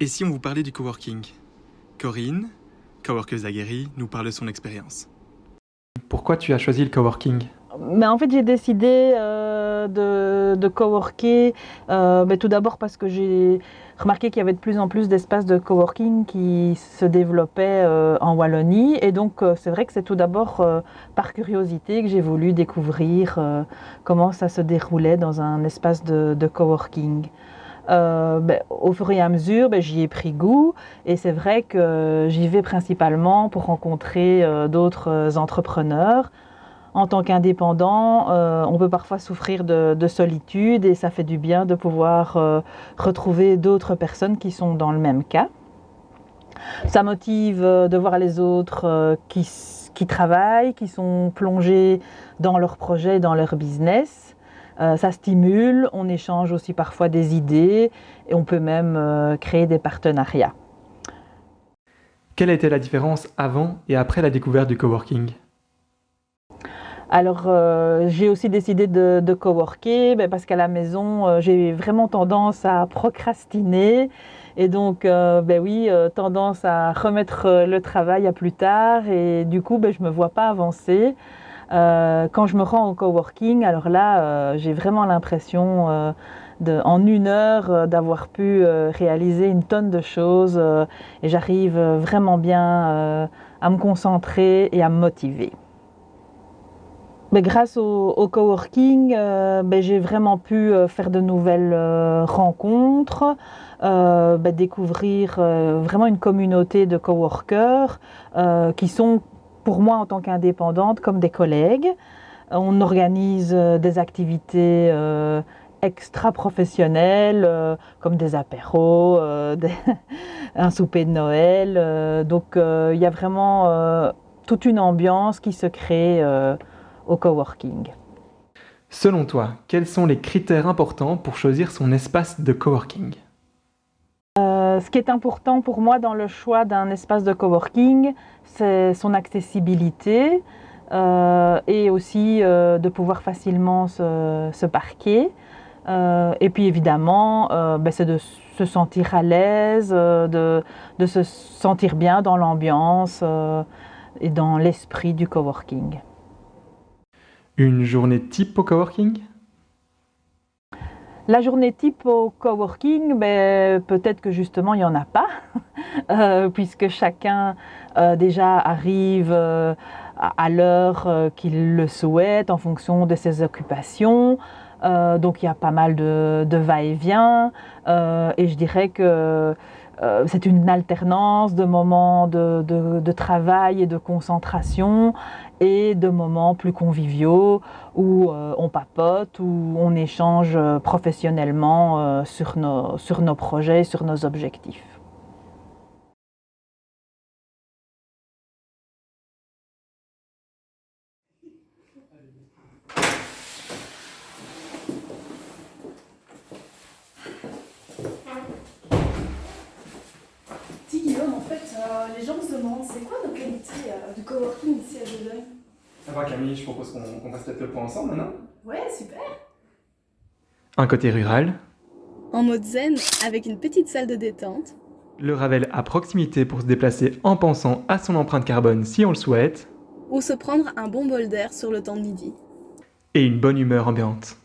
Et si on vous parlait du coworking? Corinne, coworkeuse aguerrie, nous parle de son expérience. Pourquoi tu as choisi le coworking? Mais en fait, j'ai décidé de coworker, tout d'abord parce que j'ai remarqué qu'il y avait de plus en plus d'espaces de coworking qui se développaient en Wallonie. Et donc, c'est vrai que c'est tout d'abord par curiosité que j'ai voulu découvrir comment ça se déroulait dans un espace de coworking. Au fur et à mesure, j'y ai pris goût et c'est vrai que j'y vais principalement pour rencontrer d'autres entrepreneurs. En tant qu'indépendant, on peut parfois souffrir de solitude et ça fait du bien de pouvoir retrouver d'autres personnes qui sont dans le même cas. Ça motive de voir les autres qui travaillent, qui sont plongés dans leurs projets, dans leur business. Ça stimule, on échange aussi parfois des idées et on peut même créer des partenariats. Quelle a été la différence avant et après la découverte du coworking? Alors, j'ai aussi décidé de coworker parce qu'à la maison, j'ai vraiment tendance à procrastiner et donc, tendance à remettre le travail à plus tard et du coup, je ne me vois pas avancer. Quand je me rends au coworking, alors là, j'ai vraiment l'impression en 1 heure d'avoir pu réaliser une tonne de choses et j'arrive vraiment bien à me concentrer et à me motiver. Grâce au coworking, j'ai vraiment pu faire de nouvelles rencontres, découvrir vraiment une communauté de coworkers qui sont pour moi en tant qu'indépendante comme des collègues. On organise des activités extra-professionnelles comme des apéros, un souper de Noël. Donc il y a vraiment toute une ambiance qui se crée au coworking. Selon toi, quels sont les critères importants pour choisir son espace de coworking? Ce qui est important pour moi dans le choix d'un espace de coworking, c'est son accessibilité et aussi de pouvoir facilement se parquer. Et puis évidemment, c'est de se sentir à l'aise, de se sentir bien dans l'ambiance et dans l'esprit du coworking. Une journée type au coworking? La journée type au coworking, peut-être que justement il n'y en a pas, puisque chacun déjà arrive à l'heure qu'il le souhaite en fonction de ses occupations. Donc il y a pas mal de va-et-vient et je dirais que c'est une alternance de moments de travail et de concentration et de moments plus conviviaux où on papote, où on échange professionnellement sur nos projets, sur nos objectifs. Dis Guillaume, en fait, les gens se demandent c'est quoi nos qualités de coworking ici à Jodeuil? Ça va Camille, je propose qu'on fasse peut-être le point ensemble maintenant. Ouais, super. Un côté rural, En mode zen, avec une petite salle de détente. le Ravel à proximité pour se déplacer en pensant à son empreinte carbone si on le souhaite, Ou se prendre un bon bol d'air sur le temps de midi. et une bonne humeur ambiante.